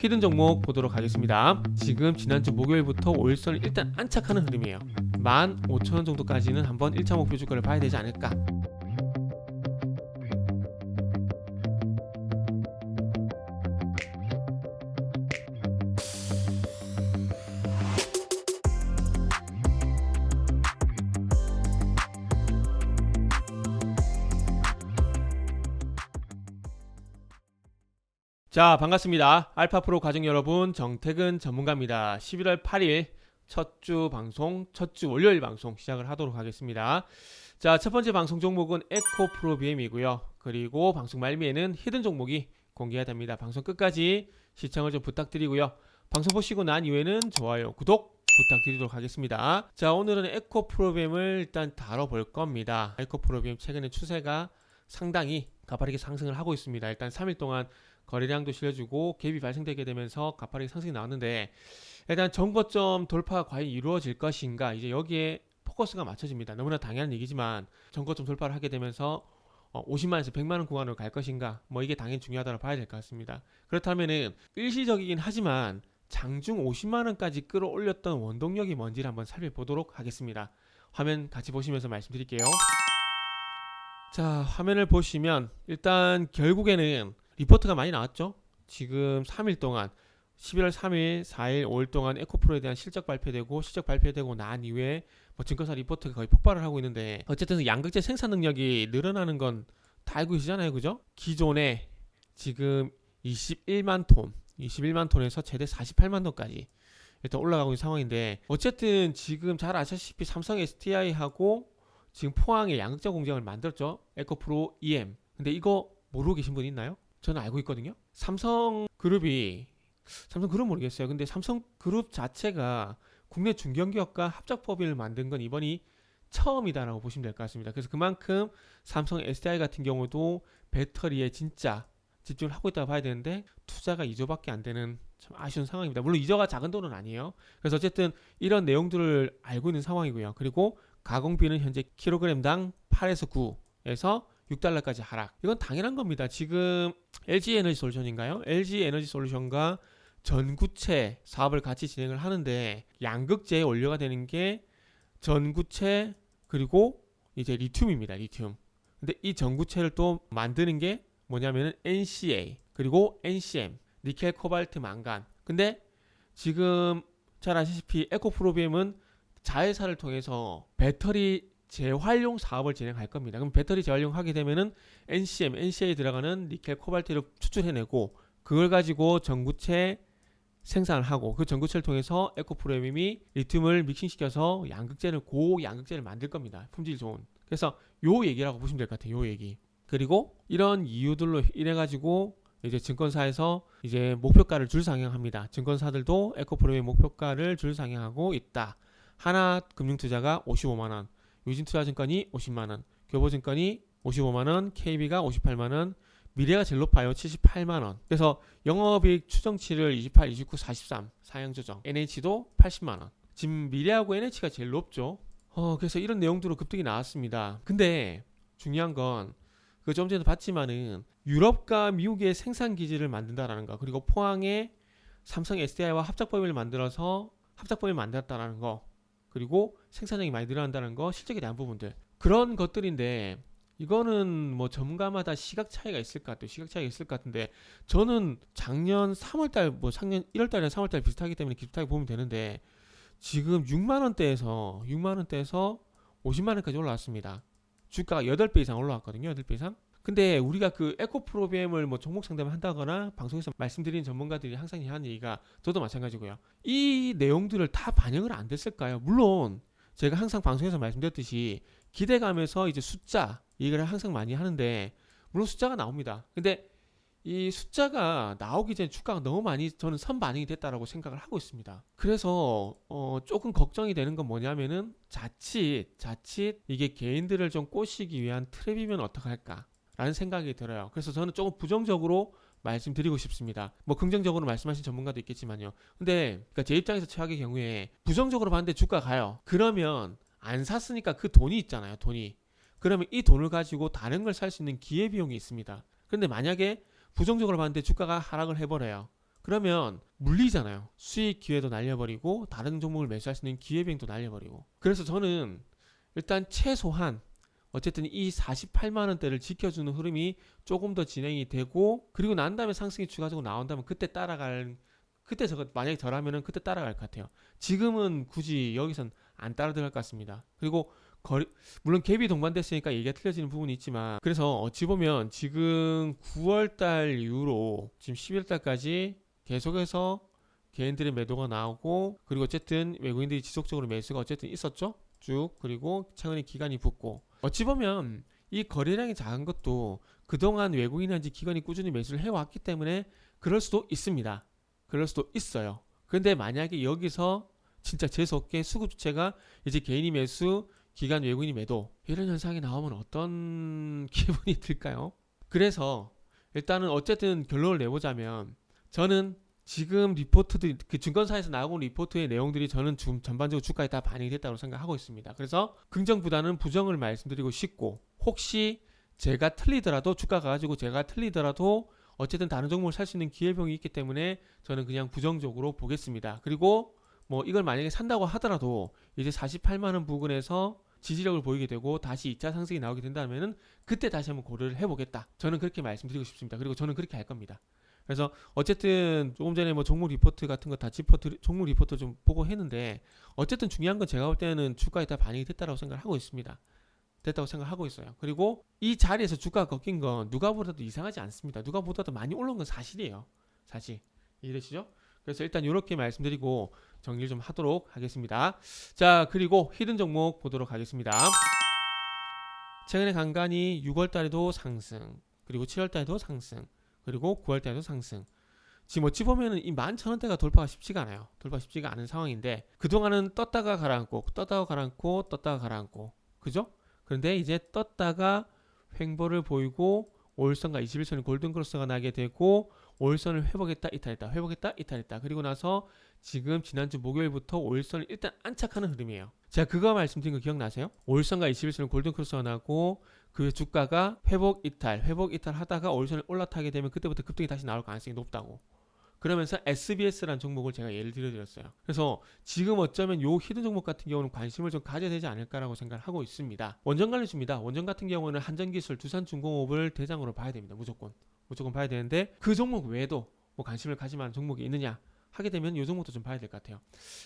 히든 종목 보도록 하겠습니다. 지금 지난주 목요일부터 5일선을 일단 안착하는 흐름이에요. 15,000원 정도까지는 한번 1차 목표 주가를 봐야 되지 않을까. 자, 반갑습니다. 알파프로 가족 여러분, 정태근 전문가입니다. 11월 8일 첫 주 방송, 첫 주 월요일 방송 시작을 하도록 하겠습니다. 자, 첫 번째 방송 종목은 에코프로비엠이고요. 그리고 방송 말미에는 히든 종목이 공개가 됩니다. 방송 끝까지 시청을 좀 부탁드리고요. 방송 보시고 난 이후에는 좋아요, 구독 부탁드리도록 하겠습니다. 자, 오늘은 에코프로비엠을 일단 다뤄볼 겁니다. 에코프로비엠 최근에 추세가 상당히 가파르게 상승을 하고 있습니다. 일단 3일 동안 거래량도 실려주고 갭이 발생되게 되면서 가파르게 상승이 나왔는데, 일단 전고점 돌파가 과연 이루어질 것인가, 이제 여기에 포커스가 맞춰집니다. 너무나 당연한 얘기지만 전고점 돌파를 하게 되면서 50만에서 100만원 구간으로 갈 것인가, 뭐 이게 당연히 중요하다고 봐야 될 것 같습니다. 그렇다면은 일시적이긴 하지만 장중 50만원까지 끌어올렸던 원동력이 뭔지를 한번 살펴보도록 하겠습니다. 화면 같이 보시면서 말씀드릴게요. 자, 화면을 보시면 일단 결국에는 리포트가 많이 나왔죠. 지금 3일 동안 11월 3일, 4일, 5일 동안 에코프로에 대한 실적 발표되고 난 이후에 뭐 증권사 리포트가 거의 폭발을 하고 있는데, 어쨌든 양극재 생산 능력이 늘어나는 건 다 알고 계시잖아요, 그죠? 기존에 지금 21만 톤에서 최대 48만 톤까지 일단 올라가고 있는 상황인데, 어쨌든 지금 잘 아시다시피 삼성 SDI하고 지금 포항에 양극재 공장을 만들었죠. 에코프로 EM. 근데 이거 모르고 계신 분 있나요? 저는 알고 있거든요. 삼성그룹 모르겠어요. 근데 삼성그룹 자체가 국내 중견기업과 합작법인을 만든 건 이번이 처음이다라고 보시면 될 것 같습니다. 그래서 그만큼 삼성 SDI 같은 경우도 배터리에 진짜 집중을 하고 있다고 봐야 되는데, 투자가 2조밖에 안 되는 참 아쉬운 상황입니다. 물론 2조가 작은 돈은 아니에요. 그래서 어쨌든 이런 내용들을 알고 있는 상황이고요. 그리고 가공비는 현재 킬로그램당 8에서 9에서 $6까지 하락. 이건 당연한 겁니다. 지금 LG 에너지 솔루션인가요? LG 에너지 솔루션과 전구체 사업을 같이 진행을 하는데, 양극재에 원료가 되는 게 전구체 그리고 이제 리튬입니다. 리튬. 근데 이 전구체를 또 만드는 게 뭐냐면은 NCA 그리고 NCM, 니켈, 코발트, 망간. 근데 지금 잘 아시다시피 에코프로비엠은 자회사를 통해서 배터리 재활용 사업을 진행할 겁니다. 그럼 배터리 재활용 하게 되면은 NCM, NCA에 들어가는 니켈, 코발트를 추출해내고, 그걸 가지고 전구체 생산을 하고, 그 전구체를 통해서 에코프로비엠이 리튬을 믹싱시켜서 고양극재를 만들 겁니다. 품질 좋은. 그래서 요 얘기라고 보시면 될 것 같아요. 요 얘기. 그리고 이런 이유들로 인해 가지고 이제 증권사에서 이제 목표가를 줄 상향합니다. 증권사들도 에코프로비엠 목표가를 줄 상향하고 있다. 하나금융투자가 55만원, 유진투자증권이 50만원, 교보증권이 55만원, KB가 58만원, 미래가 제일 높아요. 78만원. 그래서 영업이익 추정치를 28, 29, 43 사양조정. NH도 80만원. 지금 미래하고 NH가 제일 높죠. 그래서 이런 내용들로 급등이 나왔습니다. 근데 중요한 건 그 좀 전에 봤지만은 유럽과 미국의 생산 기지를 만든다라는 거, 그리고 포항에 삼성 SDI와 합작법인을 만들었다라는 거, 그리고 생산량이 많이 늘어난다는 거, 실적에 대한 부분들, 그런 것들인데, 이거는 뭐 전문가마다 시각 차이가 있을 것 같은데, 저는 작년 3월달, 뭐 작년 1월달이나 3월달 비슷하기 때문에 비슷하게 보면 되는데, 지금 6만원대에서 50만원까지 올라왔습니다. 주가가 8배 이상 올라왔거든요. 8배 이상. 근데 우리가 그 에코프로비엠을 뭐 종목 상담을 한다거나 방송에서 말씀드린 전문가들이 항상 하는 얘기가, 저도 마찬가지고요, 이 내용들을 다 반영을 안 됐을까요? 물론 제가 항상 방송에서 말씀드렸듯이 기대감에서 이제 숫자 얘기를 항상 많이 하는데, 물론 숫자가 나옵니다. 근데 이 숫자가 나오기 전에 주가가 너무 많이 저는 선반영이 됐다라고 생각을 하고 있습니다. 그래서 조금 걱정이 되는 건 뭐냐면은, 자칫 이게 개인들을 좀 꼬시기 위한 트랩이면 어떡할까 라는 생각이 들어요. 그래서 저는 조금 부정적으로 말씀드리고 싶습니다. 뭐 긍정적으로 말씀하신 전문가도 있겠지만요. 근데 그러니까 제 입장에서 최악의 경우에 부정적으로 봤는데 주가 가요. 그러면 안 샀으니까 그 돈이 있잖아요. 그러면 이 돈을 가지고 다른 걸 살 수 있는 기회비용이 있습니다. 근데 만약에 부정적으로 봤는데 주가가 하락을 해버려요. 그러면 물리잖아요. 수익 기회도 날려버리고 다른 종목을 매수할 수 있는 기회비용도 날려버리고. 그래서 저는 일단 최소한 어쨌든 이 48만 원대를 지켜주는 흐름이 조금 더 진행이 되고, 그리고 난 다음에 상승이 추가적으로 나온다면 그때 저거 만약에 저라면은 그때 따라갈 것 같아요. 지금은 굳이 여기선 안 따라 들어갈 것 같습니다. 그리고 물론 갭이 동반됐으니까 얘기가 틀려지는 부분이 있지만, 그래서 어찌 보면 지금 9월달 이후로 지금 11월달까지 계속해서 개인들의 매도가 나오고, 그리고 어쨌든 외국인들이 지속적으로 매수가 어쨌든 있었죠. 쭉. 그리고 최근에 기간이 붙고, 어찌 보면 이 거래량이 작은 것도 그동안 외국인이나 기관이 꾸준히 매수를 해왔기 때문에 그럴 수도 있습니다. 그럴 수도 있어요. 근데 만약에 여기서 진짜 재수없게 수급 주체가 이제 개인이 매수, 기관 외국인이 매도, 이런 현상이 나오면 어떤 기분이 들까요? 그래서 일단은 어쨌든 결론을 내보자면, 저는 지금 리포트들, 그 증권사에서 나오고 온 리포트의 내용들이 저는 전반적으로 주가에 다 반영이 됐다고 생각하고 있습니다. 그래서 긍정보다는 부정을 말씀드리고 싶고, 혹시 제가 틀리더라도, 주가가 가지고 제가 틀리더라도 어쨌든 다른 종목을 살 수 있는 기회비용이 있기 때문에 저는 그냥 부정적으로 보겠습니다. 그리고 뭐 이걸 만약에 산다고 하더라도 이제 48만 원 부근에서 지지력을 보이게 되고 다시 2차 상승이 나오게 된다면은 그때 다시 한번 고려를 해보겠다. 저는 그렇게 말씀드리고 싶습니다. 그리고 저는 그렇게 할 겁니다. 그래서 어쨌든 조금 전에 뭐 종목 리포트 같은 거 다 종목 리포트 좀 보고 했는데, 어쨌든 중요한 건 제가 볼 때는 주가에 다 반영이 됐다고 생각을 하고 있습니다. 됐다고 생각하고 있어요. 그리고 이 자리에서 주가가 꺾인 건 누가 보다도 이상하지 않습니다. 누가 보다도 많이 올라온 건 사실이에요. 사실. 이해되시죠? 그래서 일단 이렇게 말씀드리고 정리를 좀 하도록 하겠습니다. 자, 그리고 히든 종목 보도록 하겠습니다. 최근에 간간히 6월달에도 상승, 그리고 7월달에도 상승, 그리고 9월달에도 상승. 지금 어찌 보면은 이 11,000원대가 돌파가 쉽지가 않아요. 돌파 쉽지가 않은 상황인데, 그동안은 떴다가 가라앉고, 떴다가 가라앉고, 떴다가 가라앉고, 그죠? 그런데 이제 떴다가 횡보를 보이고 올선과 21선의 골든크로스가 나게 되고, 올선을 회복했다 이탈했다, 회복했다 이탈했다. 그리고 나서 지금 지난주 목요일부터 올선을 일단 안착하는 흐름이에요. 제가 그거 말씀드린 거 기억나세요? 올선과 21선의 골든크로스가 나고 그 후에 주가가 회복 이탈 하다가 올선을 올라타게 되면 그때부터 급등이 다시 나올 가능성이 높다고. 그러면서 SBS라는 종목을 제가 예를 들어드렸어요. 그래서 지금 어쩌면 요 히든 종목 같은 경우는 관심을 좀 가져야 되지 않을까라고 생각을 하고 있습니다. 원전 관련주입니다. 원전 같은 경우는 한전기술, 두산중공업을 대장으로 봐야 됩니다. 무조건 봐야 되는데, 그 종목 외에도 뭐 관심을 가질 만한 종목이 있느냐 하게 되면 이 종목도 좀 봐야 될 것 같아요.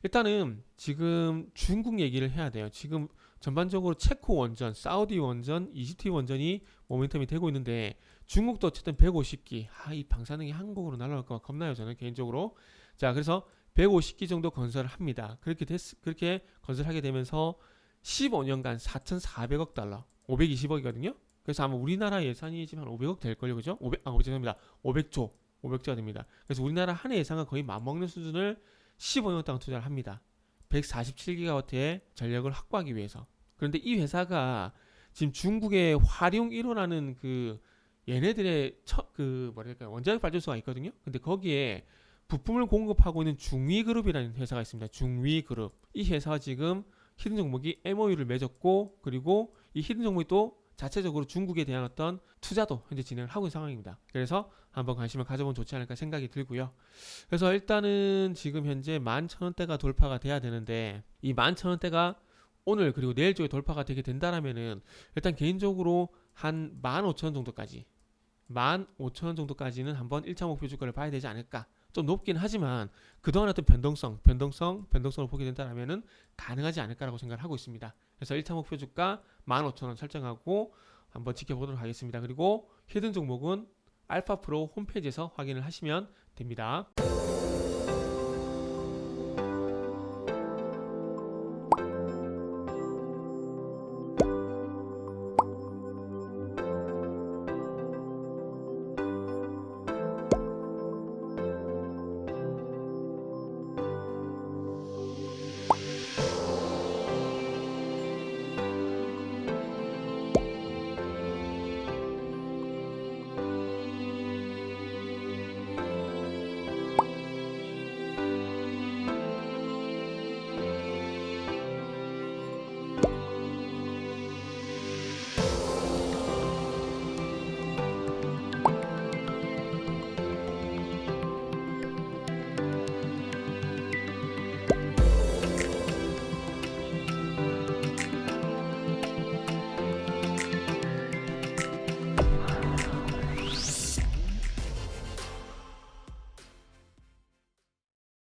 일단은 지금 중국 얘기를 해야 돼요. 지금 전반적으로 체코 원전, 사우디 원전, 이집트 원전이 모멘텀이 되고 있는데, 중국도 어쨌든 150기, 이 방사능이 한국으로 날아올까 봐 겁나요, 저는 개인적으로. 자, 그래서 150기 정도 건설을 합니다. 그렇게 건설하게 되면서 15년간 4,400억 달러, 520억이거든요. 그래서 아마 우리나라 예산이 지금 한 500억 될걸요, 그죠? 죄송합니다. 500조가 됩니다. 그래서 우리나라 한 해 예산과 거의 맞먹는 수준을 15년 동안 투자를 합니다. 147기가와트의 전력을 확보하기 위해서. 그런데 이 회사가 지금 중국의 화룡 1호라는 그 얘네들의 원자력 발전소가 있거든요. 근데 거기에 부품을 공급하고 있는 중위그룹이라는 회사가 있습니다. 중위그룹. 이 회사가 지금 히든 종목이 MOU를 맺었고, 그리고 이 히든 종목이 또 자체적으로 중국에 대한 어떤 투자도 현재 진행을 하고 있는 상황입니다. 그래서 한번 관심을 가져보면 좋지 않을까 생각이 들고요. 그래서 일단은 지금 현재 11,000원대가 돌파가 돼야 되는데, 이 11,000원대가 오늘 그리고 내일 쪽에 돌파가 되게 된다라면은 일단 개인적으로 한 15,000원 정도까지 15,000원 정도까지는 한번 1차 목표 주가를 봐야 되지 않을까. 좀 높긴 하지만 그동안 어떤 변동성을 보게 된다면은 가능하지 않을까라고 생각을 하고 있습니다. 그래서 1차 목표 주가 15,000원 설정하고 한번 지켜보도록 하겠습니다. 그리고 히든 종목은 알파프로 홈페이지에서 확인을 하시면 됩니다.